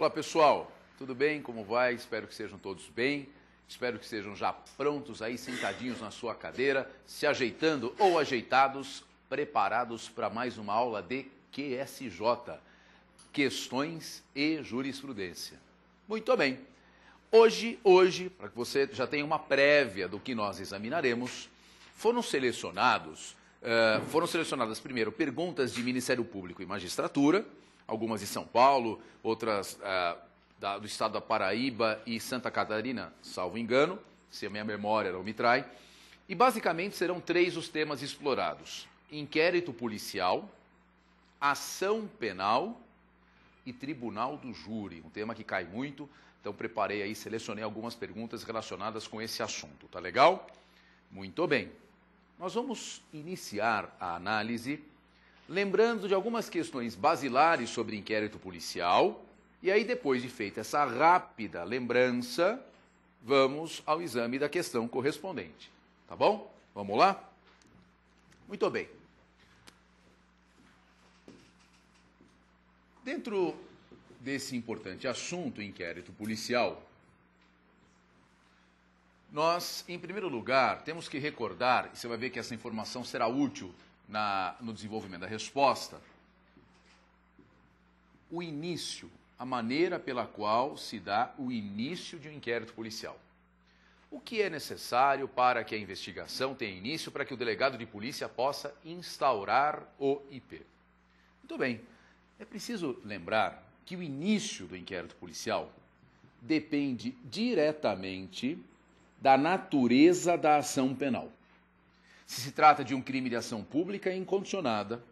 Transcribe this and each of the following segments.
Olá pessoal, tudo bem? Como vai? Espero que sejam todos bem. Espero que estejam já prontos aí, sentadinhos na sua cadeira, se ajeitando ou ajeitados, preparados para mais uma aula de QSJ, Questões e Jurisprudência. Muito bem. Hoje, para que você já tenha uma prévia do que nós examinaremos, foram selecionadas primeiro perguntas de Ministério Público e Magistratura, algumas de São Paulo, outras do estado da Paraíba e Santa Catarina, salvo engano, se a minha memória não me trai. E basicamente serão três os temas explorados: inquérito policial, ação penal e tribunal do júri, um tema que cai muito, então preparei aí, selecionei algumas perguntas relacionadas com esse assunto, tá legal? Muito bem. Nós vamos iniciar a análise lembrando de algumas questões basilares sobre inquérito policial, e aí depois de feita essa rápida lembrança, vamos ao exame da questão correspondente, tá bom? Vamos lá? Muito bem. Dentro desse importante assunto, inquérito policial, nós, em primeiro lugar, temos que recordar, e você vai ver que essa informação será útil no desenvolvimento da resposta, o início, a maneira pela qual se dá o início de um inquérito policial. O que é necessário para que a investigação tenha início, para que o delegado de polícia possa instaurar o IP? Muito bem, é preciso lembrar que o início do inquérito policial depende diretamente da natureza da ação penal. Se se trata de um crime de ação pública incondicionada,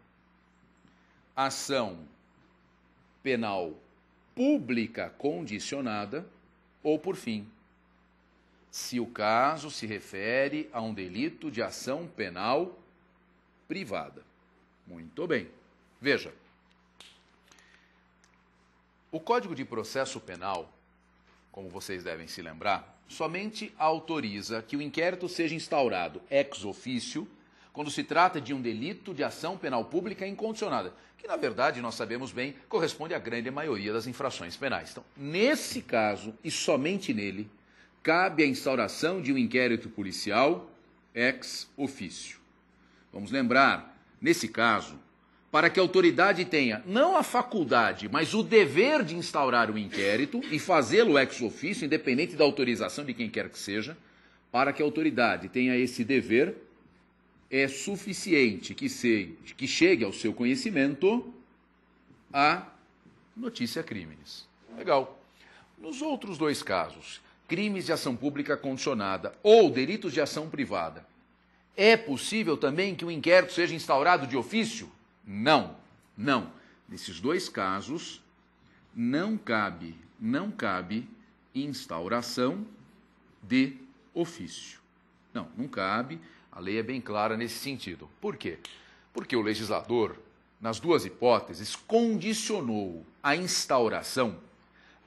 ação penal pública condicionada, ou, por fim, se o caso se refere a um delito de ação penal privada. Muito bem. Veja, o Código de Processo Penal, como vocês devem se lembrar, somente autoriza que o inquérito seja instaurado ex officio quando se trata de um delito de ação penal pública incondicionada, que, na verdade, nós sabemos bem, corresponde à grande maioria das infrações penais. Então, nesse caso, e somente nele, cabe a instauração de um inquérito policial ex officio. Vamos lembrar, nesse caso, para que a autoridade tenha não a faculdade, mas o dever de instaurar o inquérito e fazê-lo ex officio, independente da autorização de quem quer que seja, para que a autoridade tenha esse dever, é suficiente que chegue ao seu conhecimento a notícia crimes. Legal. Nos outros dois casos, crimes de ação pública condicionada ou delitos de ação privada, é possível também que o inquérito seja instaurado de ofício? Não. Nesses dois casos, não cabe instauração de ofício. Não cabe. A lei é bem clara nesse sentido. Por quê? Porque o legislador, nas duas hipóteses, condicionou a instauração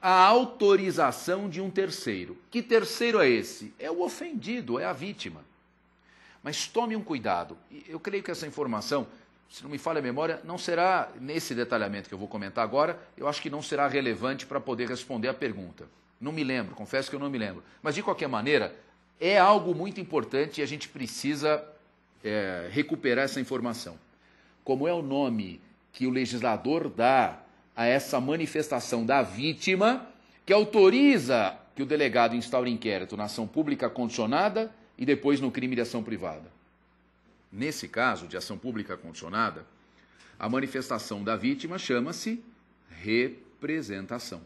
à autorização de um terceiro. Que terceiro é esse? É o ofendido, é a vítima. Mas tome um cuidado. Eu creio que essa informação, se não me falha a memória, não será, nesse detalhamento que eu vou comentar agora, eu acho que não será relevante para poder responder a pergunta. Não me lembro, confesso que eu não me lembro. Mas, de qualquer maneira, é algo muito importante e a gente precisa recuperar essa informação. Como é o nome que o legislador dá a essa manifestação da vítima, que autoriza que o delegado instaure inquérito na ação pública condicionada e depois no crime de ação privada? Nesse caso de ação pública condicionada, a manifestação da vítima chama-se representação.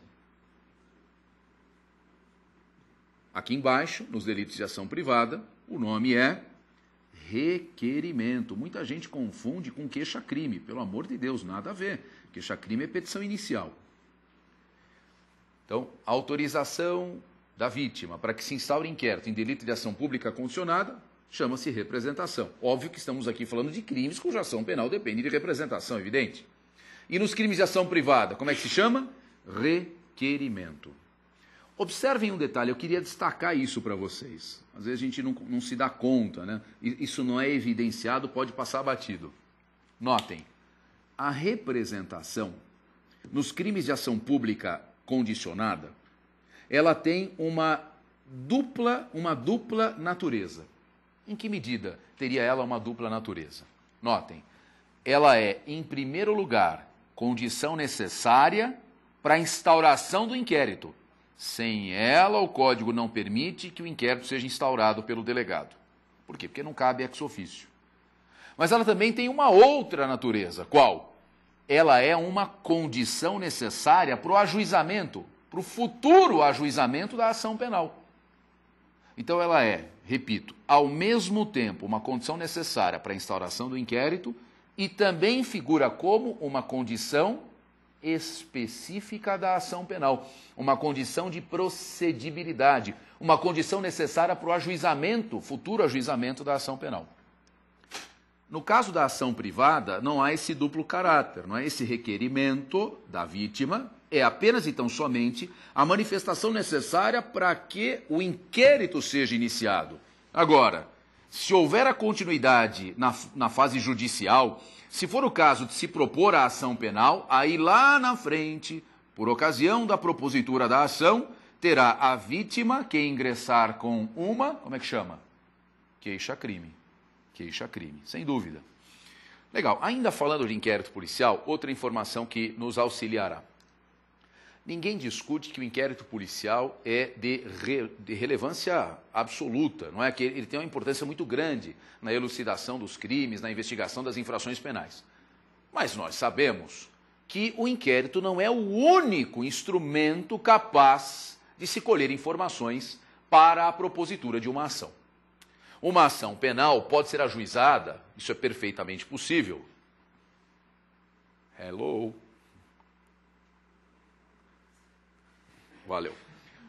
Aqui embaixo, nos delitos de ação privada, o nome é requerimento. Muita gente confunde com queixa-crime. Pelo amor de Deus, nada a ver. Queixa-crime é petição inicial. Então, a autorização da vítima para que se instaure inquérito em delito de ação pública condicionada chama-se representação. Óbvio que estamos aqui falando de crimes cuja ação penal depende de representação, evidente. E nos crimes de ação privada, como é que se chama? Requerimento. Observem um detalhe, eu queria destacar isso para vocês. Às vezes a gente não se dá conta, né? Isso não é evidenciado, pode passar batido. Notem, a representação nos crimes de ação pública condicionada, ela tem uma dupla natureza. Em que medida teria ela uma dupla natureza? Notem, ela é, em primeiro lugar, condição necessária para a instauração do inquérito. Sem ela, o Código não permite que o inquérito seja instaurado pelo delegado. Por quê? Porque não cabe ex officio. Mas ela também tem uma outra natureza. Qual? Ela é uma condição necessária para o ajuizamento, para o futuro ajuizamento da ação penal. Então ela é, repito, ao mesmo tempo uma condição necessária para a instauração do inquérito e também figura como uma condição específica da ação penal, uma condição de procedibilidade, uma condição necessária para o ajuizamento, futuro ajuizamento da ação penal. No caso da ação privada, não há esse duplo caráter, não é? Esse requerimento da vítima é apenas, então, somente a manifestação necessária para que o inquérito seja iniciado. Agora, se houver a continuidade na fase judicial, se for o caso de se propor a ação penal, aí lá na frente, por ocasião da propositura da ação, terá a vítima que ingressar com uma, como é que chama? Queixa-crime. Queixa-crime, sem dúvida. Legal, ainda falando de inquérito policial, outra informação que nos auxiliará. Ninguém discute que o inquérito policial é de relevância absoluta, não é? Que ele tem uma importância muito grande na elucidação dos crimes, na investigação das infrações penais. Mas nós sabemos que o inquérito não é o único instrumento capaz de se colher informações para a propositura de uma ação. Uma ação penal pode ser ajuizada, isso é perfeitamente possível. Hello. Valeu.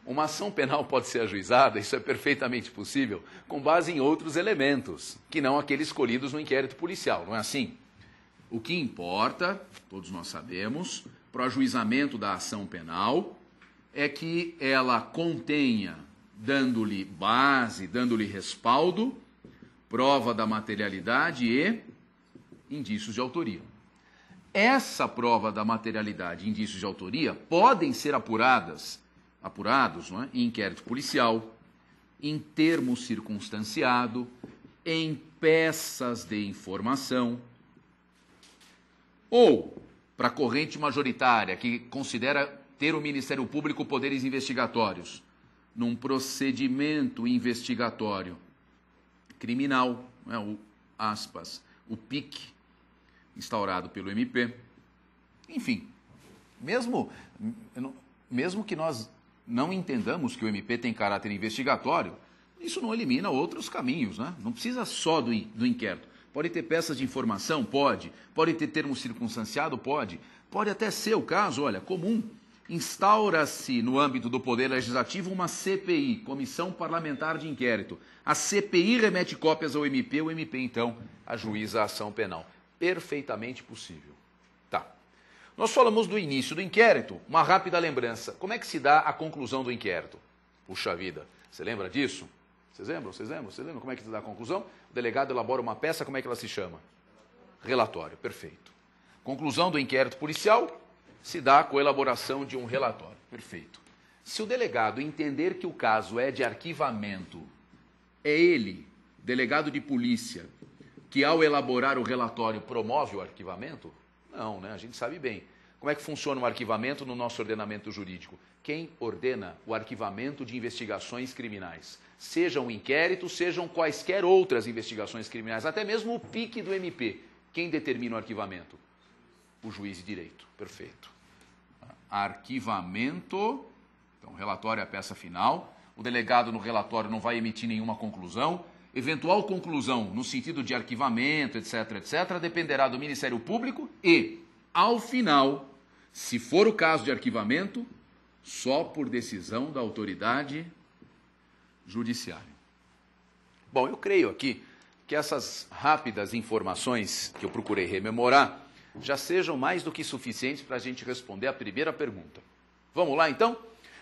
Uma ação penal pode ser ajuizada, isso é perfeitamente possível, com base em outros elementos, que não aqueles escolhidos no inquérito policial, não é assim? O que importa, todos nós sabemos, para o ajuizamento da ação penal, é que ela contenha, dando-lhe base, dando-lhe respaldo, prova da materialidade e indícios de autoria. Essa prova da materialidade e indícios de autoria podem ser apurados, não é? Em inquérito policial, em termo circunstanciado, em peças de informação, ou para a corrente majoritária, que considera ter o Ministério Público poderes investigatórios, num procedimento investigatório criminal, não é? O PIC, instaurado pelo MP. Enfim, mesmo que nós não entendamos que o MP tem caráter investigatório, isso não elimina outros caminhos, né? Não precisa só do inquérito. Pode ter peças de informação? Pode. Pode ter termo circunstanciado? Pode. Pode até ser o caso, olha, comum. Instaura-se no âmbito do Poder Legislativo uma CPI, Comissão Parlamentar de Inquérito. A CPI remete cópias ao MP, o MP, então, ajuiza a ação penal. Perfeitamente possível. Tá. Nós falamos do início do inquérito, uma rápida lembrança. Como é que se dá a conclusão do inquérito? Puxa vida, você lembra disso? Vocês lembram? Vocês lembram como é que se dá a conclusão? O delegado elabora uma peça, como é que ela se chama? Relatório, perfeito. Conclusão do inquérito policial se dá com a elaboração de um relatório, perfeito. Se o delegado entender que o caso é de arquivamento, é ele, delegado de polícia, que ao elaborar o relatório promove o arquivamento? Não, né? A gente sabe bem. Como é que funciona o arquivamento no nosso ordenamento jurídico? Quem ordena o arquivamento de investigações criminais? Sejam inquéritos, sejam quaisquer outras investigações criminais, até mesmo o PIC do MP. Quem determina o arquivamento? O juiz de direito. Perfeito. Arquivamento, então relatório é a peça final. O delegado no relatório não vai emitir nenhuma conclusão. Eventual conclusão no sentido de arquivamento, etc., etc., dependerá do Ministério Público e, ao final, se for o caso de arquivamento, só por decisão da autoridade judiciária. Bom, eu creio aqui que essas rápidas informações que eu procurei rememorar já sejam mais do que suficientes para a gente responder a primeira pergunta. Vamos lá, então?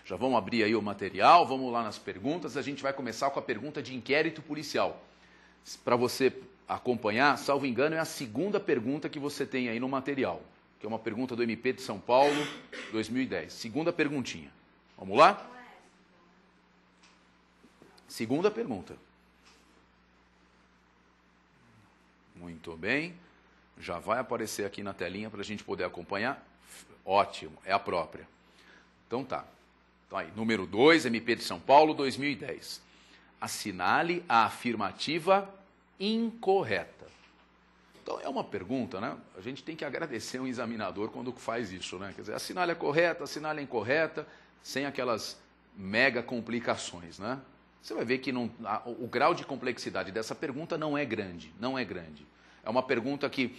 Já vamos abrir aí o material, vamos lá nas perguntas. A gente vai começar com a pergunta de inquérito policial. Para você acompanhar, salvo engano, é a segunda pergunta que você tem aí no material. que é uma pergunta do MP de São Paulo, 2010. Segunda perguntinha. Vamos lá? Segunda pergunta. Muito bem. Já vai aparecer aqui na telinha para a gente poder acompanhar. Ótimo, é a própria. Então tá. Então aí, número 2, MP de São Paulo, 2010. Assinale a afirmativa incorreta. Então é uma pergunta, né? A gente tem que agradecer um examinador quando faz isso, né? Quer dizer, assinale a correta, assinale a incorreta, sem aquelas mega complicações, né? Você vai ver que o grau de complexidade dessa pergunta não é grande, não é grande. É uma pergunta que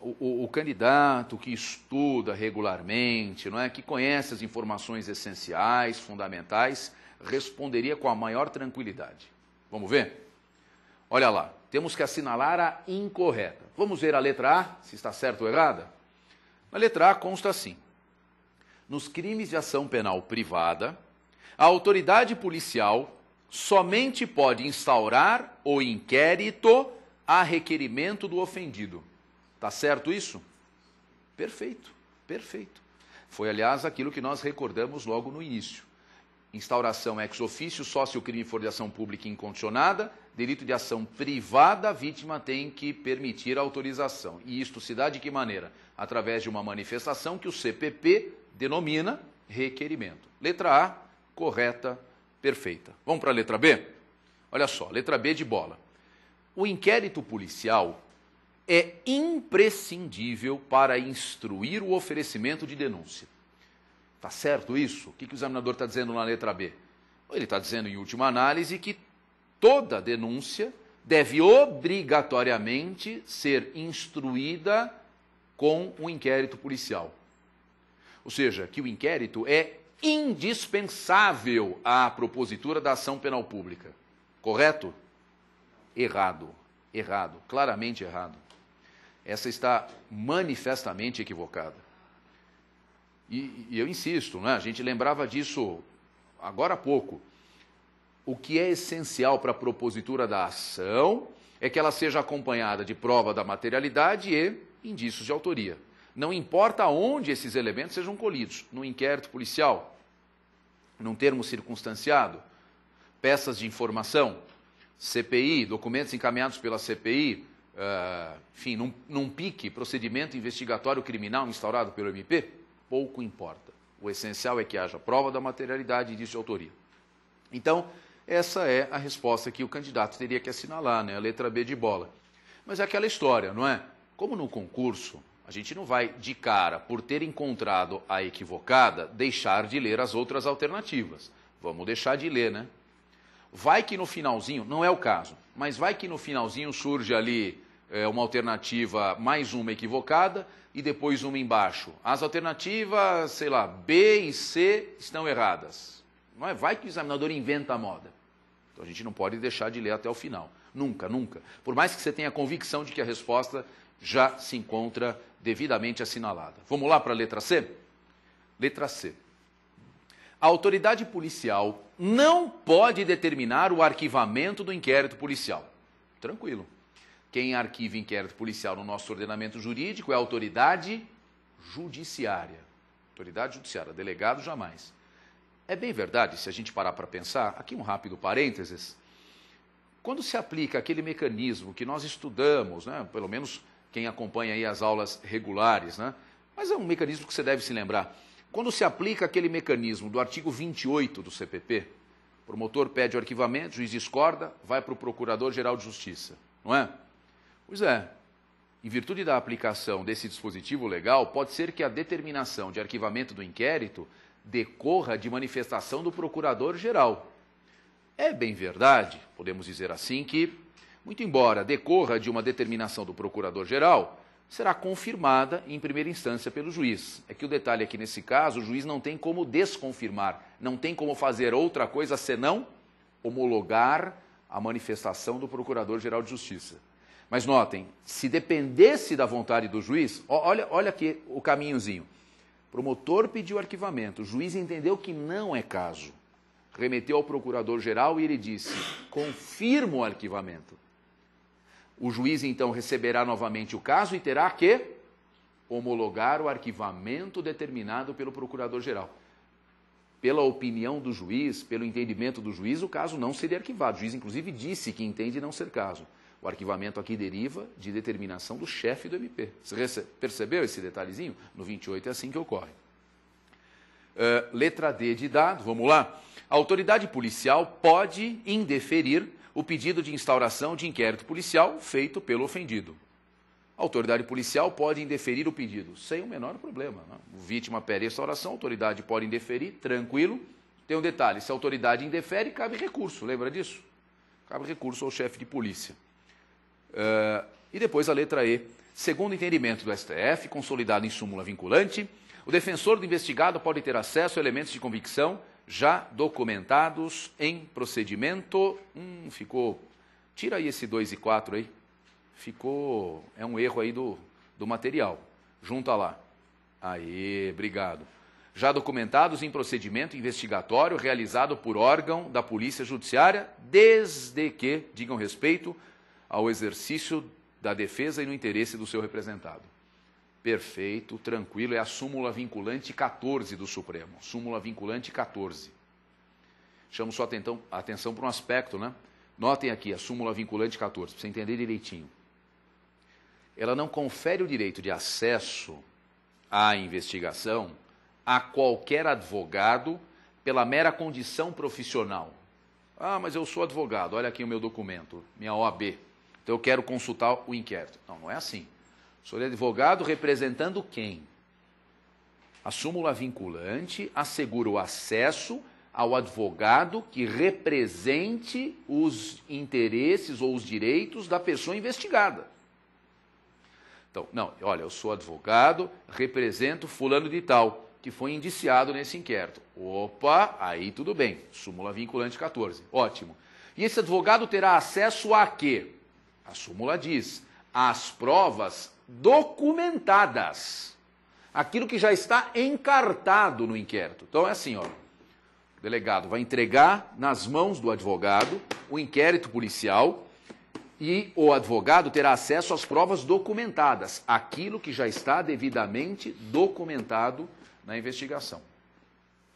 o candidato que estuda regularmente, não é, que conhece as informações essenciais, fundamentais, responderia com a maior tranquilidade. Vamos ver? Olha lá, temos que assinalar a incorreta. Vamos ver a letra A, se está certa ou errada? Na letra A consta assim: nos crimes de ação penal privada, a autoridade policial somente pode instaurar o inquérito a requerimento do ofendido. Está certo isso? Perfeito, perfeito. Foi, aliás, aquilo que nós recordamos logo no início. Instauração ex officio, só se o crime for de ação pública incondicionada, delito de ação privada, a vítima tem que permitir a autorização. E isto se dá de que maneira? Através de uma manifestação que o CPP denomina requerimento. Letra A, correta, perfeita. Vamos para a letra B? Olha só, letra B de bola. O inquérito policial é imprescindível para instruir o oferecimento de denúncia. Está certo isso? O que o examinador está dizendo na letra B? Ele está dizendo, em última análise, que toda denúncia deve obrigatoriamente ser instruída com um inquérito policial. Ou seja, que o inquérito é indispensável à propositura da ação penal pública. Correto? Errado. Errado. Claramente errado. Essa está manifestamente equivocada. E eu insisto, né? A gente lembrava disso agora há pouco. O que é essencial para a propositura da ação é que ela seja acompanhada de prova da materialidade e indícios de autoria. Não importa onde esses elementos sejam colhidos, no inquérito policial, num termo circunstanciado, peças de informação, CPI, documentos encaminhados pela CPI, enfim, num PIC, procedimento investigatório criminal instaurado pelo MP, pouco importa. O essencial é que haja prova da materialidade e indício de autoria. Então, essa é a resposta que o candidato teria que assinalar, né? A letra B de bola. Mas é aquela história, não é? Como no concurso, a gente não vai, de cara, por ter encontrado a equivocada, deixar de ler as outras alternativas. Vamos deixar de ler, né? Vai que no finalzinho, não é o caso, mas vai que no finalzinho surge ali uma alternativa, mais uma equivocada, e depois uma embaixo. As alternativas, sei lá, B e C estão erradas. Não é? Vai que o examinador inventa a moda. Então a gente não pode deixar de ler até o final. Nunca, nunca. Por mais que você tenha a convicção de que a resposta já se encontra devidamente assinalada. Vamos lá para a letra C? Letra C. A autoridade policial não pode determinar o arquivamento do inquérito policial. Tranquilo. Quem arquiva inquérito policial no nosso ordenamento jurídico é a autoridade judiciária. Autoridade judiciária, delegado jamais. É bem verdade, se a gente parar para pensar, aqui um rápido parênteses, quando se aplica aquele mecanismo que nós estudamos, né, pelo menos quem acompanha aí as aulas regulares, né, mas é um mecanismo que você deve se lembrar, quando se aplica aquele mecanismo do artigo 28 do CPP, o promotor pede o arquivamento, o juiz discorda, vai para o Procurador-Geral de Justiça, não é? Pois é, em virtude da aplicação desse dispositivo legal, pode ser que a determinação de arquivamento do inquérito decorra de manifestação do Procurador-Geral. É bem verdade, podemos dizer assim, que, muito embora decorra de uma determinação do Procurador-Geral, será confirmada em primeira instância pelo juiz. É que o detalhe é que, nesse caso, o juiz não tem como desconfirmar, não tem como fazer outra coisa senão homologar a manifestação do Procurador-Geral de Justiça. Mas notem, se dependesse da vontade do juiz, olha aqui o caminhozinho. O promotor pediu arquivamento, o juiz entendeu que não é caso. Remeteu ao Procurador-Geral e ele disse, confirmo o arquivamento. O juiz, então, receberá novamente o caso e terá que homologar o arquivamento determinado pelo procurador-geral. Pela opinião do juiz, pelo entendimento do juiz, o caso não seria arquivado. O juiz, inclusive, disse que entende não ser caso. O arquivamento aqui deriva de determinação do chefe do MP. Você percebeu esse detalhezinho? No 28 é assim que ocorre. Letra D de dado, vamos lá. A autoridade policial pode indeferir o pedido de instauração de inquérito policial feito pelo ofendido. A autoridade policial pode indeferir o pedido, sem o menor problema. Né? O vítima pede instauração, a autoridade pode indeferir, tranquilo. Tem um detalhe, se a autoridade indefere, cabe recurso, lembra disso? Cabe recurso ao chefe de polícia. E depois a letra E. Segundo o entendimento do STF, consolidado em súmula vinculante, o defensor do investigado pode ter acesso a elementos de convicção já documentados em procedimento. Tira aí esse 2 e 4 aí. É um erro aí do material. Junta lá. Aí, obrigado. Já documentados em procedimento investigatório realizado por órgão da Polícia Judiciária, desde que digam respeito ao exercício da defesa e no interesse do seu representado. Perfeito, tranquilo, é a súmula vinculante 14 do Supremo. Súmula vinculante 14. Chamo sua atenção para um aspecto, né? Notem aqui a súmula vinculante 14, para você entender direitinho. Ela não confere o direito de acesso à investigação a qualquer advogado pela mera condição profissional. Ah, mas eu sou advogado, olha aqui o meu documento, minha OAB. Então eu quero consultar o inquérito. Não, não é assim. Sou advogado representando quem? A súmula vinculante assegura o acesso ao advogado que represente os interesses ou os direitos da pessoa investigada. Então, não, olha, eu sou advogado, represento fulano de tal, que foi indiciado nesse inquérito. Opa, aí tudo bem, súmula vinculante 14, ótimo. E esse advogado terá acesso a quê? A súmula diz, às provas documentadas. Aquilo que já está encartado no inquérito. Então é assim, ó, o delegado vai entregar nas mãos do advogado o inquérito policial e o advogado terá acesso às provas documentadas, aquilo que já está devidamente documentado na investigação.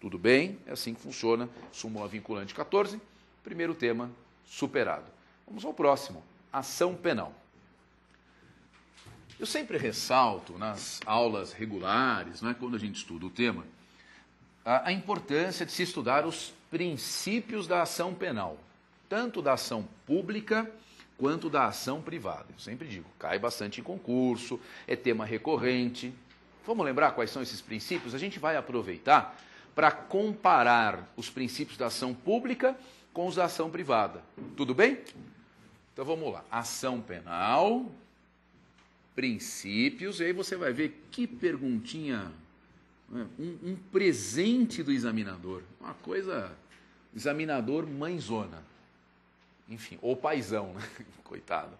Tudo bem? É assim que funciona, súmula vinculante 14, primeiro tema superado. Vamos ao próximo, ação penal. Eu sempre ressalto nas aulas regulares, não é, quando a gente estuda o tema, a importância de se estudar os princípios da ação penal, tanto da ação pública quanto da ação privada. Eu sempre digo, cai bastante em concurso, é tema recorrente. Vamos lembrar quais são esses princípios? A gente vai aproveitar para comparar os princípios da ação pública com os da ação privada. Tudo bem? Então vamos lá. Ação penal, princípios, e aí você vai ver que perguntinha, um presente do examinador. Uma coisa, examinador mãezona. Enfim, ou paizão, né? Coitado.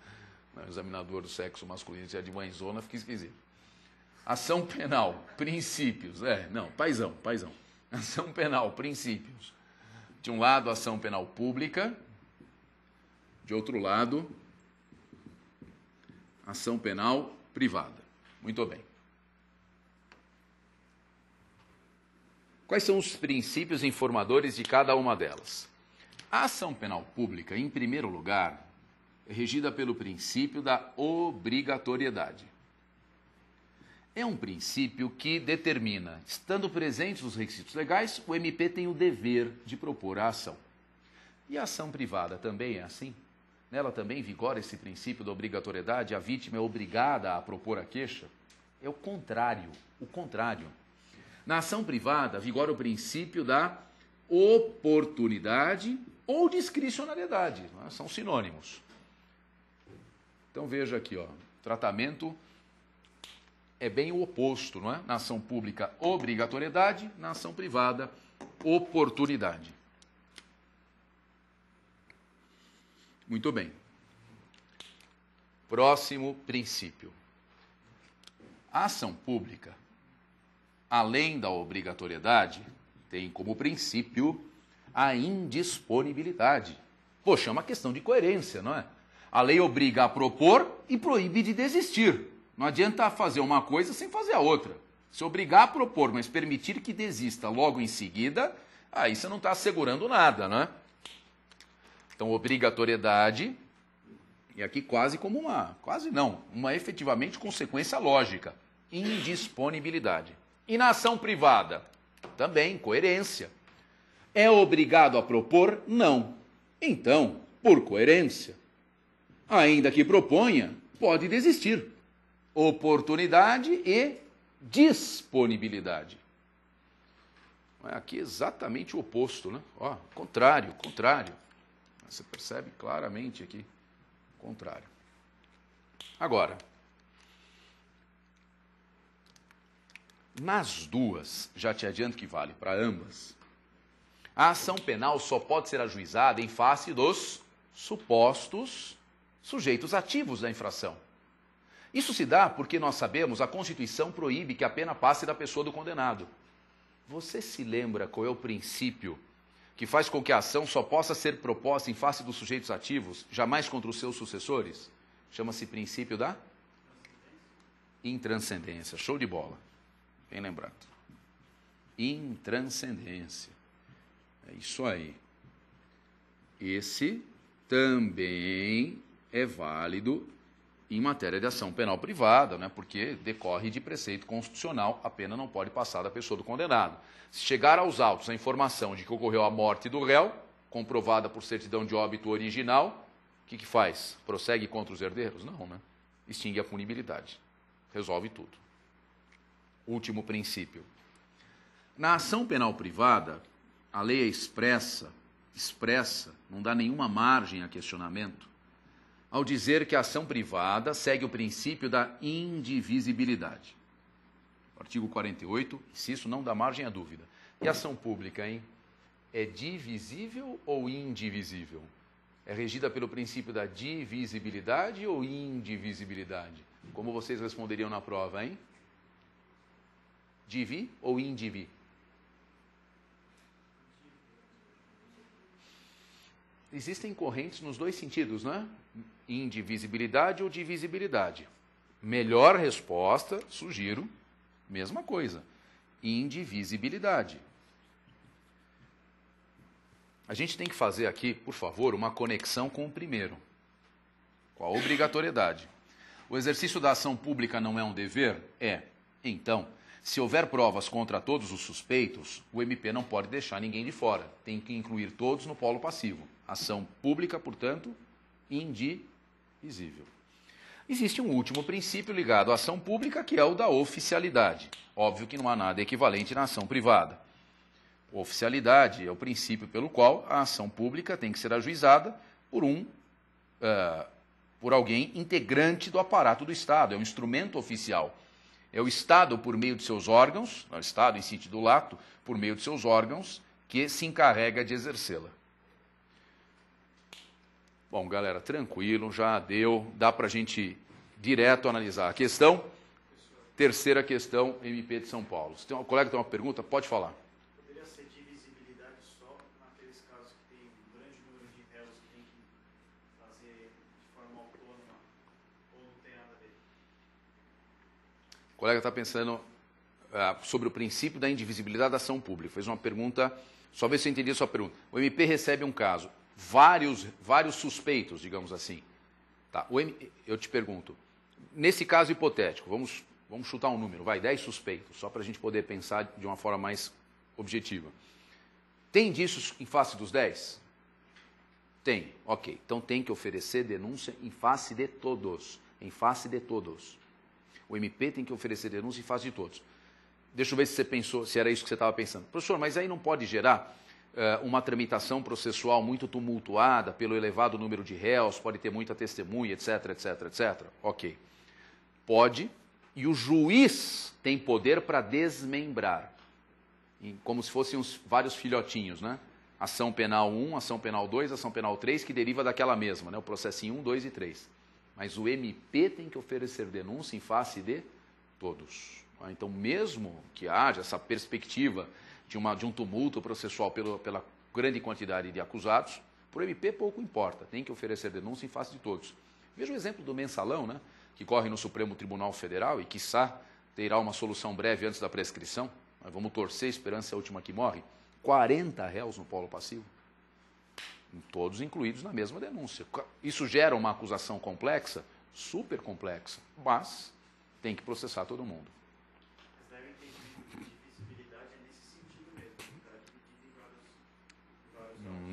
O examinador do sexo masculino, se é de mãezona, fica esquisito. Ação penal, princípios. Paizão. Ação penal, princípios. De um lado, ação penal pública. De outro lado, ação penal privada. Muito bem. Quais são os princípios informadores de cada uma delas? A ação penal pública, em primeiro lugar, é regida pelo princípio da obrigatoriedade. É um princípio que determina, estando presentes os requisitos legais, o MP tem o dever de propor a ação. E a ação privada também é assim? Nela também vigora esse princípio da obrigatoriedade, a vítima é obrigada a propor a queixa? É o contrário. Na ação privada, vigora o princípio da oportunidade ou discricionariedade, né? São sinônimos. Então veja aqui, ó, tratamento é bem o oposto, não é? Na ação pública, obrigatoriedade, na ação privada, oportunidade. Muito bem. Próximo princípio. A ação pública, além da obrigatoriedade, tem como princípio a indisponibilidade. Poxa, é uma questão de coerência, não é? A lei obriga a propor e proíbe de desistir. Não adianta fazer uma coisa sem fazer a outra. Se obrigar a propor, mas permitir que desista logo em seguida, aí você não está assegurando nada, né? Então, obrigatoriedade, e aqui quase como uma efetivamente consequência lógica. Indisponibilidade. E na ação privada? Também, coerência. É obrigado a propor? Não. Então, por coerência, ainda que proponha, pode desistir. Oportunidade e disponibilidade. Aqui é exatamente o oposto, né? Ó, contrário. Você percebe claramente aqui, contrário. Agora, nas duas, já te adianto que vale para ambas, a ação penal só pode ser ajuizada em face dos supostos sujeitos ativos da infração. Isso se dá porque nós sabemos a Constituição proíbe que a pena passe da pessoa do condenado. Você se lembra qual é o princípio que faz com que a ação só possa ser proposta em face dos sujeitos ativos, jamais contra os seus sucessores? Chama-se princípio da intranscendência. Show de bola. Bem lembrado. Intranscendência. É isso aí. Esse também é válido em matéria de ação penal privada, né? Porque decorre de preceito constitucional, a pena não pode passar da pessoa do condenado. Se chegar aos autos a informação de que ocorreu a morte do réu, comprovada por certidão de óbito original, o que faz? Prossegue contra os herdeiros? Não, né? Extingue a punibilidade. Resolve tudo. Último princípio. Na ação penal privada, a lei é expressa, não dá nenhuma margem a questionamento, ao dizer que a ação privada segue o princípio da indivisibilidade. Artigo 48, se isso não dá margem à dúvida. E a ação pública, hein? É divisível ou indivisível? É regida pelo princípio da divisibilidade ou indivisibilidade? Como vocês responderiam na prova, hein? Divi ou indivi? Existem correntes nos dois sentidos, né? Indivisibilidade ou divisibilidade. Melhor resposta, sugiro, mesma coisa. Indivisibilidade. A gente tem que fazer aqui, por favor, uma conexão com o primeiro, com a obrigatoriedade. O exercício da ação pública não é um dever? É. Então, se houver provas contra todos os suspeitos, o MP não pode deixar ninguém de fora. Tem que incluir todos no polo passivo. Ação pública, portanto, indivisível. Existe um último princípio ligado à ação pública, que é o da oficialidade. Óbvio que não há nada equivalente na ação privada. Oficialidade é o princípio pelo qual a ação pública tem que ser ajuizada por alguém integrante do aparato do Estado. É um instrumento oficial. É o Estado, por meio de seus órgãos, o Estado em sentido lato, por meio de seus órgãos, que se encarrega de exercê-la. Bom, galera, tranquilo, já deu, dá para a gente direto analisar a questão. Terceira questão, MP de São Paulo. Se tem um colega que tem uma pergunta, pode falar. Poderia ser divisibilidade só naqueles casos que tem um grande número de réus que tem que fazer de forma autônoma ou não tem nada a ver? O colega está pensando sobre o princípio da indivisibilidade da ação pública. Fez uma pergunta, só ver se eu entendi a sua pergunta. O MP recebe um caso, vários suspeitos, digamos assim. Tá, eu te pergunto, nesse caso hipotético, vamos chutar um número, 10 suspeitos, só para a gente poder pensar de uma forma mais objetiva. Tem disso em face dos 10? Tem, ok. Então tem que oferecer denúncia em face de todos. Em face de todos. O MP tem que oferecer denúncia em face de todos. Deixa eu ver se você pensou, se era isso que você estava pensando. Professor, mas aí não pode gerar uma tramitação processual muito tumultuada pelo elevado número de réus, pode ter muita testemunha, etc, etc, etc. Ok. Pode, e o juiz tem poder para desmembrar, como se fossem vários filhotinhos, né? Ação penal 1, ação penal 2, ação penal 3, que deriva daquela mesma, né? O processinho 1, 2 e 3. Mas o MP tem que oferecer denúncia em face de todos. Então, mesmo que haja essa perspectiva de um tumulto processual pela grande quantidade de acusados, para o MP pouco importa, tem que oferecer denúncia em face de todos. Veja o exemplo do mensalão, né? que corre no Supremo Tribunal Federal e, quiçá, terá uma solução breve antes da prescrição. Nós vamos torcer, esperança é a última que morre. 40 réus no polo passivo, todos incluídos na mesma denúncia. Isso gera uma acusação complexa, super complexa, mas tem que processar todo mundo. Mas devem ter divisibilidade nesse sentido mesmo, para dividir em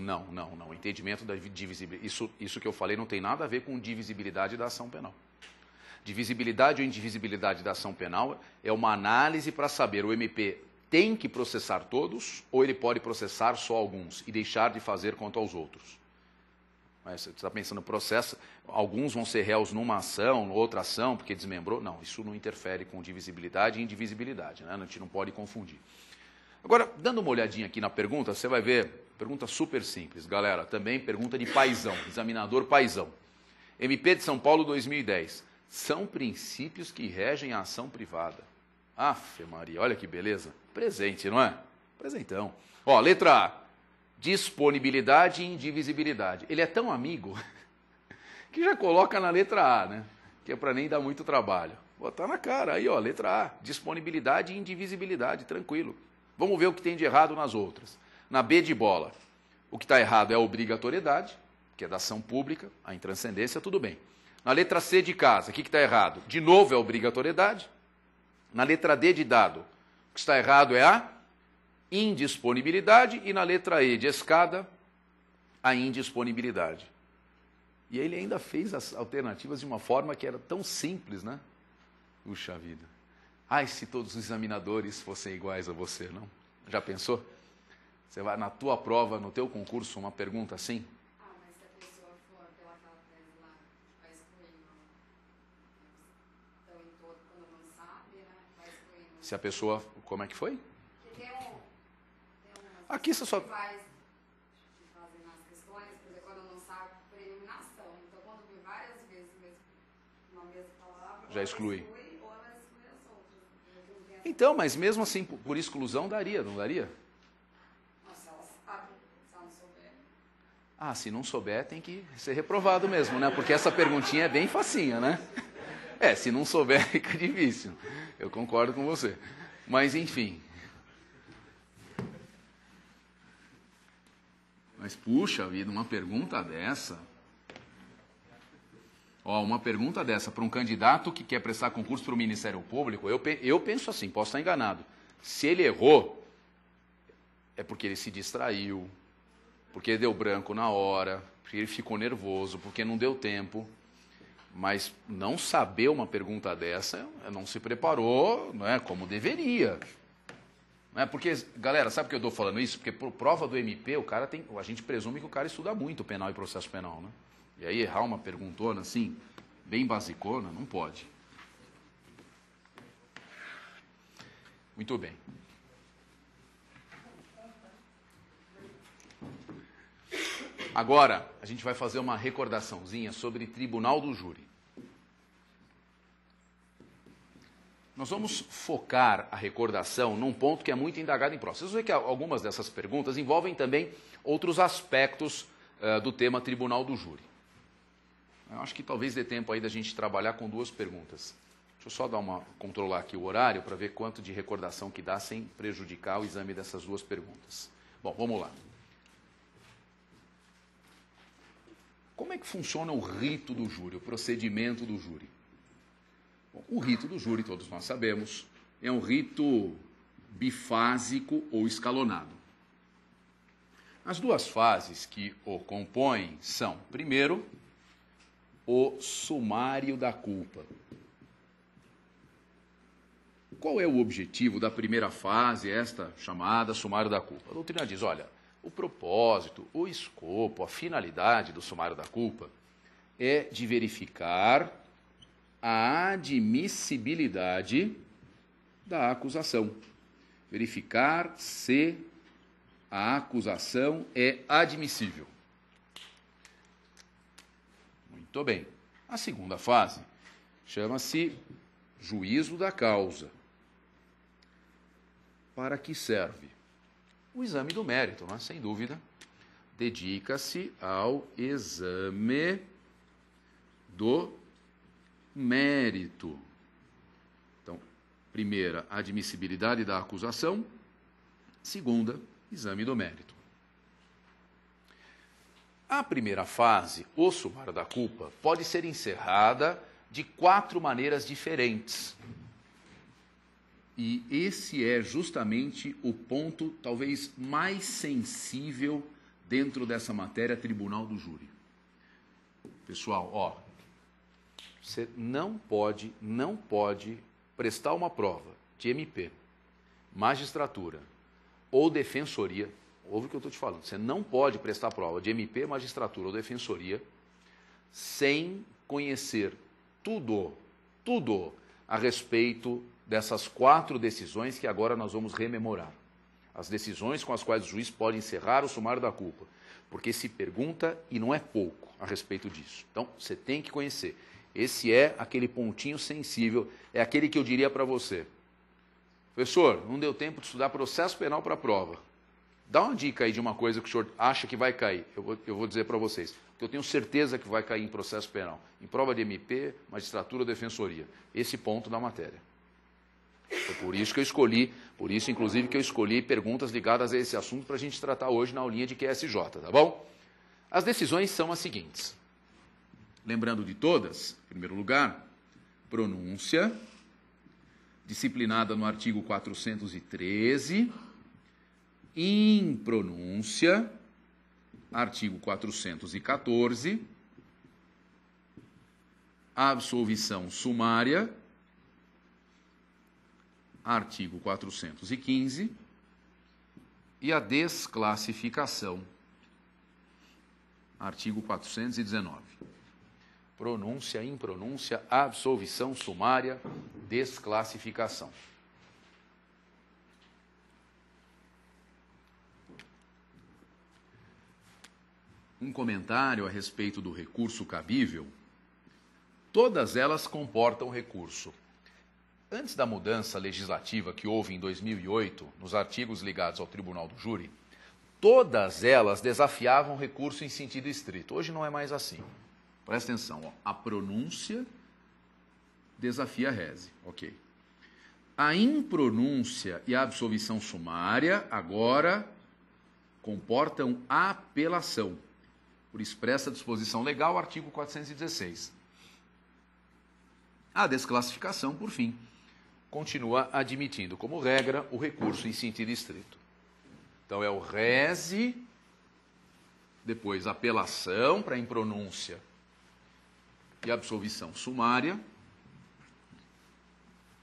vários Não. Entendimento da divisibilidade. Isso que eu falei não tem nada a ver com divisibilidade da ação penal. Divisibilidade ou indivisibilidade da ação penal é uma análise para saber o MP tem que processar todos ou ele pode processar só alguns e deixar de fazer quanto aos outros. Mas você está pensando no processo, alguns vão ser réus numa ação, outra ação, porque desmembrou. Não, isso não interfere com divisibilidade e indivisibilidade, né? A gente não pode confundir. Agora, dando uma olhadinha aqui na pergunta, você vai ver, pergunta super simples, galera, também pergunta de paizão, examinador paizão. MP de São Paulo 2010, são princípios que regem a ação privada. Afe Maria, olha que beleza. Presente, não é? Presentão. Ó, letra A, disponibilidade e indivisibilidade. Ele é tão amigo que já coloca na letra A, né? Que é para nem dar muito trabalho. Botar na cara aí, ó, letra A, disponibilidade e indivisibilidade, tranquilo. Vamos ver o que tem de errado nas outras. Na B de bola, o que está errado é a obrigatoriedade, que é da ação pública, a intranscendência, tudo bem. Na letra C de casa, o que está errado? De novo é a obrigatoriedade. Na letra D de dado, o que está errado é a indisponibilidade. E na letra E de escada, a indisponibilidade. E ele ainda fez as alternativas de uma forma que era tão simples, né? Puxa vida. Ai, se todos os examinadores fossem iguais a você, não? Já pensou? Você vai na tua prova, no teu concurso, uma pergunta assim? Ah, mas se a pessoa for pelaquela tese lá, vai excluindo, então em todo, quando não sabe, né, vai excluindo. Se a pessoa, como é que foi? Porque tem umas Aqui você só... que fazem nas questões, por exemplo, quando não sabe, por eliminação. Então, quando vê várias vezes uma mesma palavra, Já exclui. Ou ela exclui as outras. Então, mas mesmo assim, por exclusão daria, não daria? Nossa, ela sabe, se ela não souber. Ah, se não souber, tem que ser reprovado mesmo, né? Porque essa perguntinha é bem facinha, né? É, se não souber, fica difícil. Eu concordo com você. Mas, enfim. Mas, puxa vida, uma pergunta dessa... Ó, uma pergunta dessa para um candidato que quer prestar concurso para o Ministério Público, eu penso assim, posso estar enganado. Se ele errou, é porque ele se distraiu, porque deu branco na hora, porque ele ficou nervoso, porque não deu tempo. Mas não saber uma pergunta dessa, não se preparou, não é, como deveria. Não é? Porque, galera, sabe por que eu estou falando isso? Porque por prova do MP, a gente presume que o cara estuda muito penal e processo penal, né? E aí errar uma perguntona assim, bem basicona, não pode. Muito bem. Agora, a gente vai fazer uma recordaçãozinha sobre Tribunal do Júri. Nós vamos focar a recordação num ponto que é muito indagado em prova. Vocês vão ver que algumas dessas perguntas envolvem também outros aspectos do tema Tribunal do Júri. Eu acho que talvez dê tempo aí da gente trabalhar com duas perguntas. Deixa eu só controlar aqui o horário para ver quanto de recordação que dá sem prejudicar o exame dessas duas perguntas. Bom, vamos lá. Como é que funciona o rito do júri, o procedimento do júri? Bom, o rito do júri, todos nós sabemos, é um rito bifásico ou escalonado. As duas fases que o compõem são, primeiro, o sumário da culpa. Qual é o objetivo da primeira fase, esta chamada sumário da culpa? A doutrina diz, olha, o propósito, o escopo, a finalidade do sumário da culpa é de verificar a admissibilidade da acusação. Verificar se a acusação é admissível. Muito bem. A segunda fase chama-se juízo da causa. Para que serve? O exame do mérito, né? Sem dúvida, dedica-se ao exame do mérito. Então, primeira, admissibilidade da acusação. Segunda, exame do mérito. A primeira fase, o sumário da culpa, pode ser encerrada de 4 maneiras diferentes. E esse é justamente o ponto talvez mais sensível dentro dessa matéria, tribunal do júri. Pessoal, ó, você não pode prestar uma prova de MP, magistratura ou defensoria. Ouve o que eu estou te falando. Você não pode prestar prova de MP, magistratura ou defensoria sem conhecer tudo a respeito dessas 4 decisões que agora nós vamos rememorar. As decisões com as quais o juiz pode encerrar o sumário da culpa. Porque se pergunta, e não é pouco, a respeito disso. Então, você tem que conhecer. Esse é aquele pontinho sensível, é aquele que eu diria para você. Professor, não deu tempo de estudar processo penal para a prova. Dá uma dica aí de uma coisa que o senhor acha que vai cair. Eu vou dizer para vocês, que eu tenho certeza que vai cair em processo penal. Em prova de MP, magistratura ou defensoria. Esse ponto da matéria. Foi por isso que eu escolhi, inclusive, que eu escolhi perguntas ligadas a esse assunto para a gente tratar hoje na aulinha de QSJ, tá bom? As decisões são as seguintes. Lembrando de todas, em primeiro lugar, pronúncia, disciplinada no artigo 413, impronúncia, artigo 414, absolvição sumária, artigo 415, e a desclassificação, artigo 419. Pronúncia, impronúncia, absolvição sumária, desclassificação. Um comentário a respeito do recurso cabível. Todas elas comportam recurso. Antes da mudança legislativa que houve em 2008, nos artigos ligados ao Tribunal do Júri, todas elas desafiavam recurso em sentido estrito. Hoje não é mais assim. Presta atenção, ó. A pronúncia desafia a rese, ok. A impronúncia e a absolvição sumária agora comportam apelação, por expressa disposição legal, artigo 416. A desclassificação, por fim, continua admitindo como regra o recurso em sentido estrito. Então é o rese, depois apelação para impronúncia e absolvição sumária,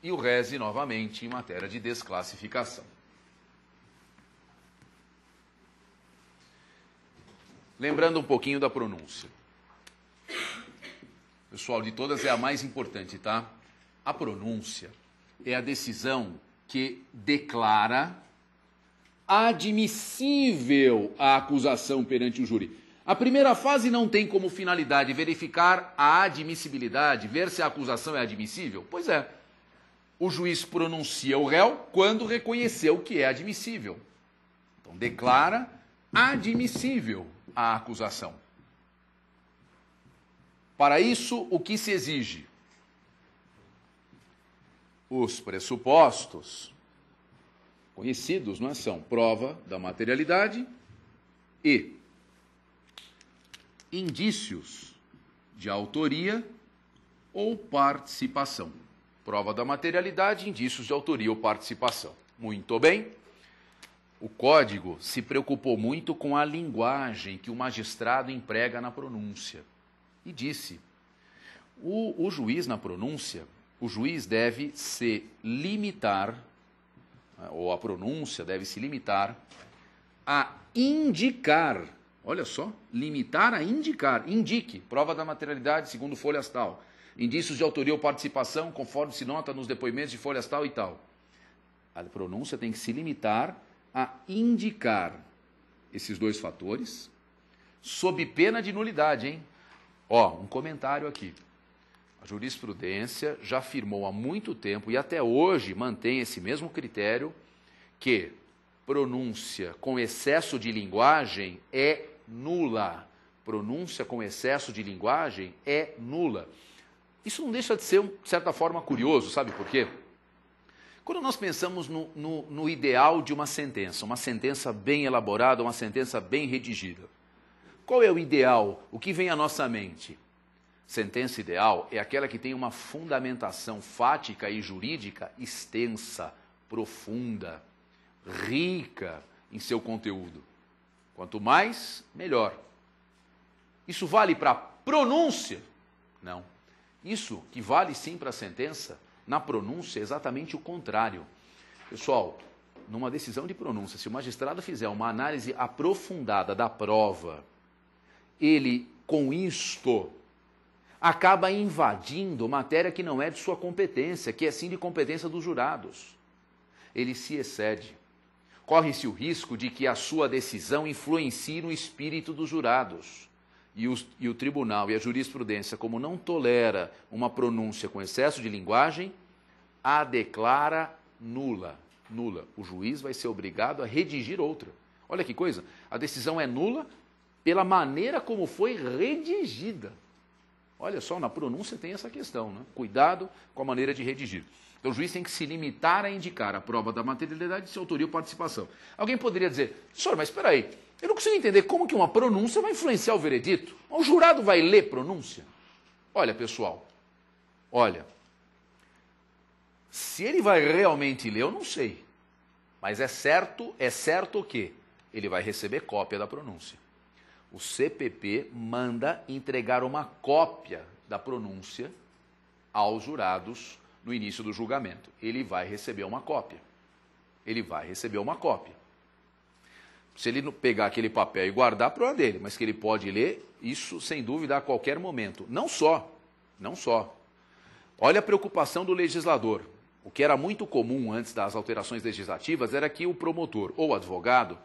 e o rese novamente em matéria de desclassificação. Lembrando um pouquinho da pronúncia. Pessoal, de todas é a mais importante, tá? A pronúncia é a decisão que declara admissível a acusação perante o júri. A primeira fase não tem como finalidade verificar a admissibilidade, ver se a acusação é admissível? Pois é. O juiz pronuncia o réu quando reconheceu que é admissível. Então, declara admissível a acusação. Para isso, o que se exige? Os pressupostos conhecidos, não é? São prova da materialidade e indícios de autoria ou participação. Prova da materialidade, indícios de autoria ou participação. Muito bem. O Código se preocupou muito com a linguagem que o magistrado emprega na pronúncia. E disse, o juiz na pronúncia, o juiz deve se limitar, ou a pronúncia deve se limitar a indicar, olha só, limitar a indicar, indique, prova da materialidade segundo folhas tal, indícios de autoria ou participação conforme se nota nos depoimentos de folhas tal e tal. A pronúncia tem que se limitar a indicar esses 2 fatores, sob pena de nulidade, hein? Ó, um comentário aqui. A jurisprudência já afirmou há muito tempo e até hoje mantém esse mesmo critério que pronúncia com excesso de linguagem é nula. Pronúncia com excesso de linguagem é nula. Isso não deixa de ser, de certa forma, curioso, sabe por quê? Quando nós pensamos no ideal de uma sentença bem elaborada, uma sentença bem redigida, qual é o ideal? O que vem à nossa mente? Sentença ideal é aquela que tem uma fundamentação fática e jurídica extensa, profunda, rica em seu conteúdo. Quanto mais, melhor. Isso vale para pronúncia? Não. Isso que vale sim para a sentença, na pronúncia é exatamente o contrário. Pessoal, numa decisão de pronúncia, se o magistrado fizer uma análise aprofundada da prova, ele, com isto, acaba invadindo matéria que não é de sua competência, que é sim de competência dos jurados. Ele se excede. Corre-se o risco de que a sua decisão influencie no espírito dos jurados. E o tribunal e a jurisprudência, como não tolera uma pronúncia com excesso de linguagem, a declara nula. Nula. O juiz vai ser obrigado a redigir outra. Olha que coisa, a decisão é nula pela maneira como foi redigida. Olha só, na pronúncia tem essa questão, né? Cuidado com a maneira de redigir. Então o juiz tem que se limitar a indicar a prova da materialidade de sua autoria ou participação. Alguém poderia dizer, senhor, mas espera aí, eu não consigo entender como que uma pronúncia vai influenciar o veredito. O jurado vai ler pronúncia? Olha, pessoal, olha, se ele vai realmente ler, eu não sei. Mas é certo que ele vai receber cópia da pronúncia. O CPP manda entregar uma cópia da pronúncia aos jurados no início do julgamento. Ele vai receber uma cópia. Ele vai receber uma cópia. Se ele pegar aquele papel e guardar, problema dele, mas que ele pode ler, isso sem dúvida a qualquer momento. Não só. Olha a preocupação do legislador. O que era muito comum antes das alterações legislativas era que o promotor ou advogado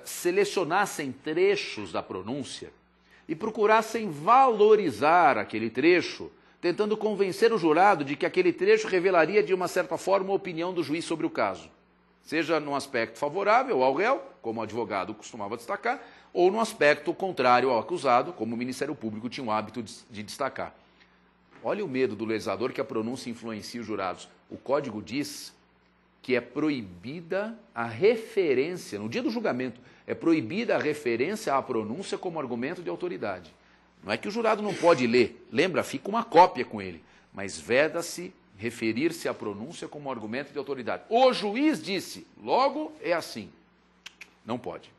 selecionassem trechos da pronúncia e procurassem valorizar aquele trecho, tentando convencer o jurado de que aquele trecho revelaria de uma certa forma a opinião do juiz sobre o caso. Seja num aspecto favorável ao réu, como o advogado costumava destacar, ou num aspecto contrário ao acusado, como o Ministério Público tinha o hábito de destacar. Olha o medo do legislador que a pronúncia influencia os jurados. O Código diz que é proibida a referência, no dia do julgamento, é proibida a referência à pronúncia como argumento de autoridade. Não é que o jurado não pode ler, lembra, fica uma cópia com ele, mas veda-se referir-se à pronúncia como argumento de autoridade. O juiz disse, logo é assim. Não pode.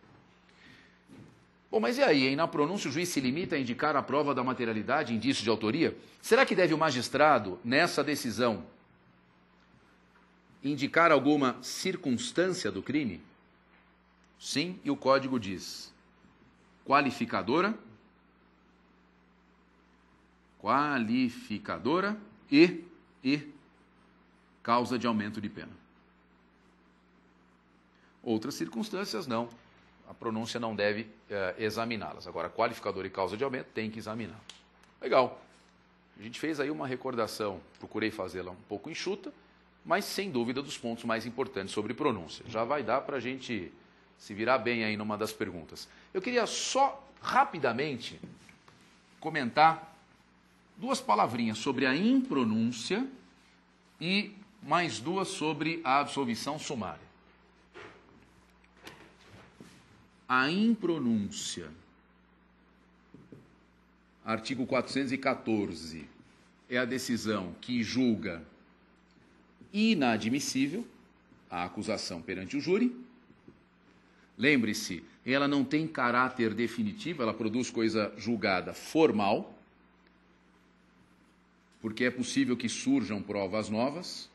Bom, mas e aí, hein? Na pronúncia o juiz se limita a indicar a prova da materialidade, indício de autoria? Será que deve o magistrado, nessa decisão, indicar alguma circunstância do crime? Sim, e o Código diz, qualificadora e causa de aumento de pena. Outras circunstâncias não. A pronúncia não deve examiná-las. Agora, qualificador e causa de aumento tem que examinar. Legal. A gente fez aí uma recordação, procurei fazê-la um pouco enxuta, mas sem dúvida dos pontos mais importantes sobre pronúncia. Já vai dar para a gente se virar bem aí numa das perguntas. Eu queria só rapidamente comentar duas palavrinhas sobre a impronúncia e mais duas sobre a absolvição sumária. A impronúncia, artigo 414, é a decisão que julga inadmissível a acusação perante o júri. Lembre-se, ela não tem caráter definitivo, ela produz coisa julgada formal, porque é possível que surjam provas novas,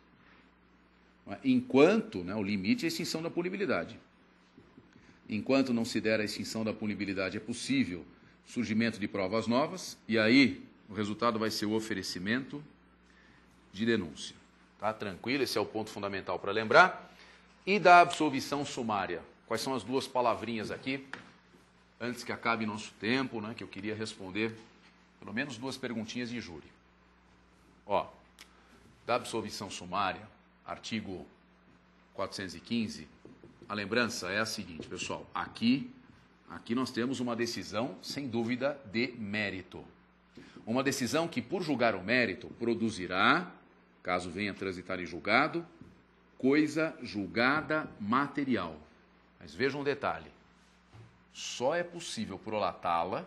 enquanto, o limite é a extinção da punibilidade. Enquanto não se der a extinção da punibilidade, é possível surgimento de provas novas, e aí o resultado vai ser o oferecimento de denúncia. Tá? Tranquilo, esse é o ponto fundamental para lembrar. E da absolvição sumária. Quais são as duas palavrinhas aqui, antes que acabe nosso tempo, que eu queria responder, pelo menos duas perguntinhas de júri. Da absolvição sumária, artigo 415, a lembrança é a seguinte, pessoal, aqui nós temos uma decisão, sem dúvida, de mérito. Uma decisão que, por julgar o mérito, produzirá, caso venha a transitar em julgado, coisa julgada material. Mas vejam um detalhe, só é possível prolatá-la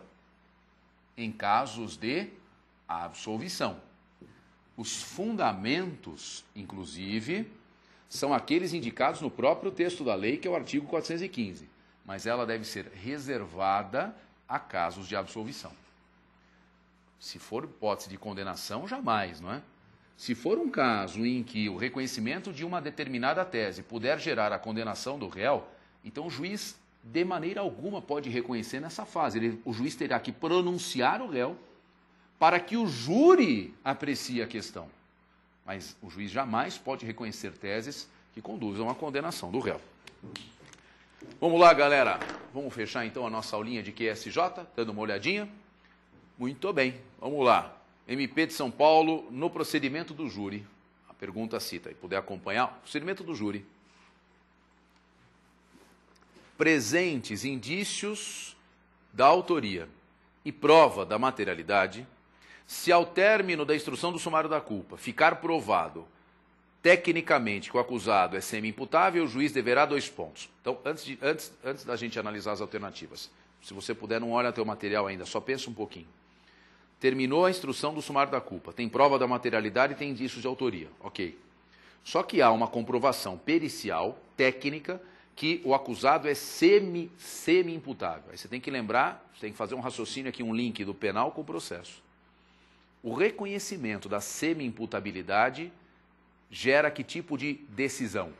em casos de absolvição. Os fundamentos, inclusive, são aqueles indicados no próprio texto da lei, que é o artigo 415, mas ela deve ser reservada a casos de absolvição. Se for hipótese de condenação, jamais, não é? Se for um caso em que o reconhecimento de uma determinada tese puder gerar a condenação do réu, então o juiz, de maneira alguma, pode reconhecer nessa fase. O juiz terá que pronunciar o réu para que o júri aprecie a questão. Mas o juiz jamais pode reconhecer teses que conduzam à condenação do réu. Vamos lá, galera. Vamos fechar então a nossa aulinha de QSJ, dando uma olhadinha. Muito bem, vamos lá. MP de São Paulo, no procedimento do júri. A pergunta cita, e puder acompanhar, procedimento do júri. Presentes indícios da autoria e prova da materialidade, se ao término da instrução do sumário da culpa ficar provado tecnicamente que o acusado é semi-imputável, o juiz deverá 2 pontos. Então, antes da gente analisar as alternativas, se você puder, não olha teu material ainda, só pensa um pouquinho. Terminou a instrução do sumário da culpa, tem prova da materialidade e tem indícios de autoria, ok. Só que há uma comprovação pericial, técnica, que o acusado é semi-imputável. Aí você tem que lembrar, você tem que fazer um raciocínio aqui, um link do penal com o processo. O reconhecimento da semi-imputabilidade gera que tipo de decisão?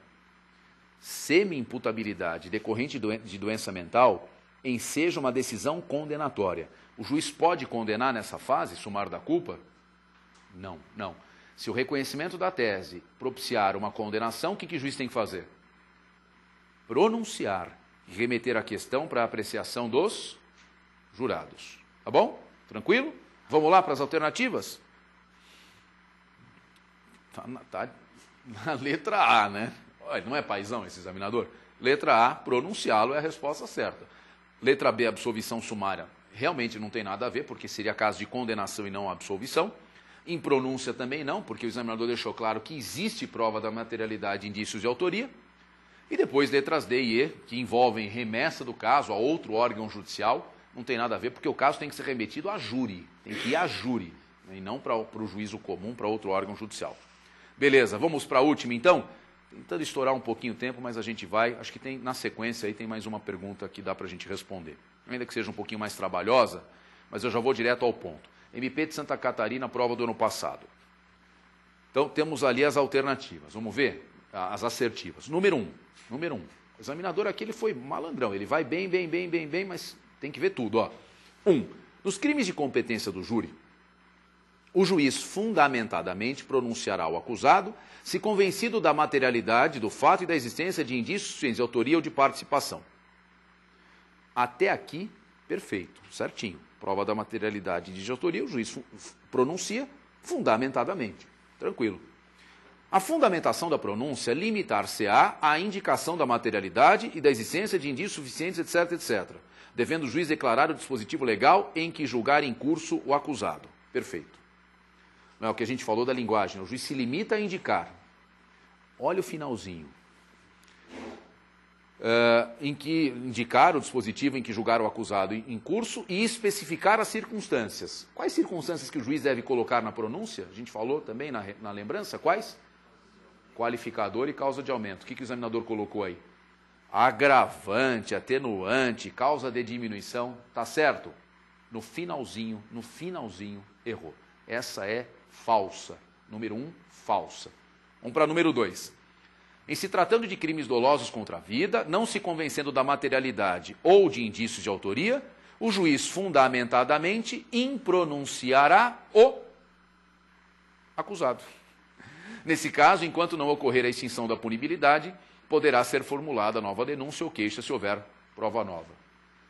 Semi-imputabilidade decorrente de doença mental enseja uma decisão condenatória. O juiz pode condenar nessa fase, sumário da culpa? Não, não. Se o reconhecimento da tese propiciar uma condenação, o que o juiz tem que fazer? Pronunciar e remeter a questão para a apreciação dos jurados. Tá bom? Tranquilo? Vamos lá para as alternativas? Tá na letra A, né? Olha, não é paizão esse examinador? Letra A, pronunciá-lo é a resposta certa. Letra B, absolvição sumária. Realmente não tem nada a ver, porque seria caso de condenação e não absolvição. Em pronúncia também não, porque o examinador deixou claro que existe prova da materialidade e indícios de autoria. E depois letras D e E, que envolvem remessa do caso a outro órgão judicial, não tem nada a ver, porque o caso tem que ser remetido a júri, tem que ir a júri, e não para o juízo comum, para outro órgão judicial. Beleza, vamos para a última então? Tentando estourar um pouquinho o tempo, mas a gente vai, acho que tem na sequência aí tem mais uma pergunta que dá para a gente responder. Ainda que seja um pouquinho mais trabalhosa, mas eu já vou direto ao ponto. MP de Santa Catarina, prova do ano passado. Então temos ali as alternativas, vamos ver as assertivas. Número 1. O examinador aqui ele foi malandrão, ele vai bem, mas tem que ver tudo. Ó. 1. Nos crimes de competência do júri, o juiz fundamentadamente pronunciará ao acusado se convencido da materialidade do fato e da existência de indícios de autoria ou de participação. Até aqui, perfeito, certinho. Prova da materialidade e de autoria, o juiz pronuncia fundamentadamente. Tranquilo. A fundamentação da pronúncia limitar-se-á à indicação da materialidade e da existência de indícios suficientes, etc., etc., devendo o juiz declarar o dispositivo legal em que julgar em curso o acusado. Perfeito. Não é o que a gente falou da linguagem, o juiz se limita a indicar. Olha o finalzinho. Em que indicar o dispositivo em que julgar o acusado em curso e especificar as circunstâncias. Quais circunstâncias que o juiz deve colocar na pronúncia? A gente falou também na lembrança, quais? Qualificador e causa de aumento. O que o examinador colocou aí? Agravante, atenuante, causa de diminuição. Tá certo? No finalzinho, errou. Essa é falsa. Número 1, falsa. Vamos para número 2. Em se tratando de crimes dolosos contra a vida, não se convencendo da materialidade ou de indícios de autoria, o juiz fundamentadamente impronunciará o acusado. Nesse caso, enquanto não ocorrer a extinção da punibilidade, poderá ser formulada nova denúncia ou queixa se houver prova nova.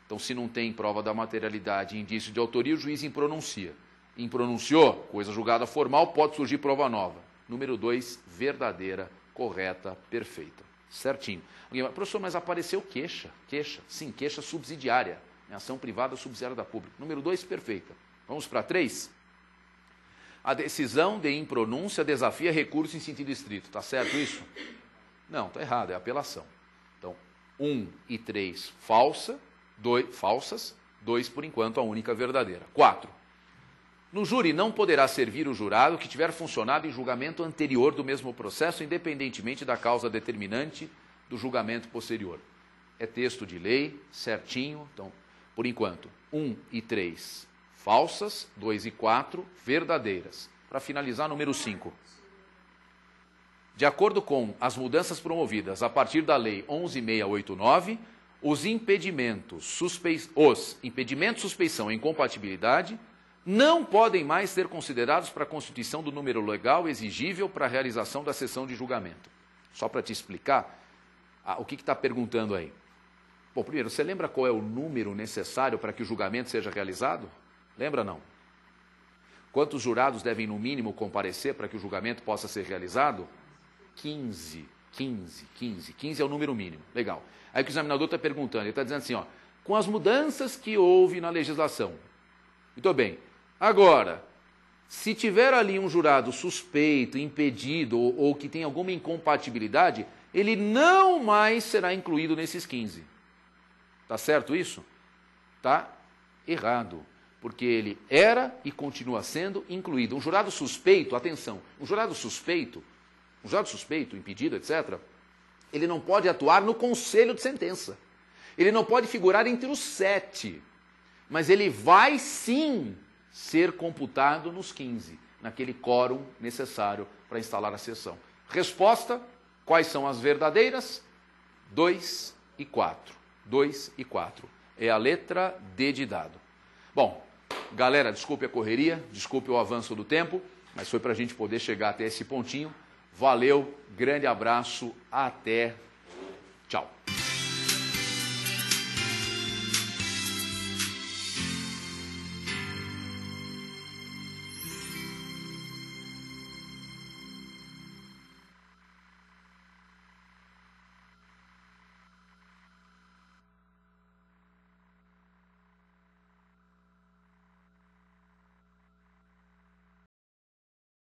Então, se não tem prova da materialidade e indício de autoria, o juiz impronuncia. Impronunciou, coisa julgada formal, pode surgir prova nova. Número 2, verdadeira, correta, perfeita. Certinho. Professor, mas apareceu queixa. Queixa, sim, queixa subsidiária. Ação privada subsidiária da pública. Número 2, perfeita. Vamos para 3? A decisão de impronúncia desafia recurso em sentido estrito. Está certo isso? Não, está errado, é apelação. Então, 1 e 3 falsas, 2 por enquanto a única verdadeira. 4. No júri não poderá servir o jurado que tiver funcionado em julgamento anterior do mesmo processo, independentemente da causa determinante do julgamento posterior. É texto de lei, certinho. Então, por enquanto, 1 e 3 falsas, 2 e 4 verdadeiras. Para finalizar, número 5. De acordo com as mudanças promovidas a partir da Lei 11.689, os impedimentos, suspeição e incompatibilidade não podem mais ser considerados para a constituição do número legal exigível para a realização da sessão de julgamento. Só para te explicar, o que está perguntando aí? Bom, primeiro, você lembra qual é o número necessário para que o julgamento seja realizado? Lembra não? Quantos jurados devem, no mínimo, comparecer para que o julgamento possa ser realizado? 15 é o número mínimo. Legal. Aí o que o examinador está perguntando, ele está dizendo assim, ó, com as mudanças que houve na legislação. Muito bem. Agora, se tiver ali um jurado suspeito, impedido ou que tem alguma incompatibilidade, ele não mais será incluído nesses 15. Está certo isso? Está errado. Porque ele era e continua sendo incluído. Um jurado suspeito, atenção, um jurado suspeito, impedido, etc., ele não pode atuar no conselho de sentença. Ele não pode figurar entre os 7. Mas ele vai sim ser computado nos 15, naquele quórum necessário para instalar a sessão. Resposta, quais são as verdadeiras? 2 e 4. 2 e 4. É a letra D de dado. Bom, galera, desculpe a correria, desculpe o avanço do tempo, mas foi para a gente poder chegar até esse pontinho. Valeu, grande abraço, até, tchau.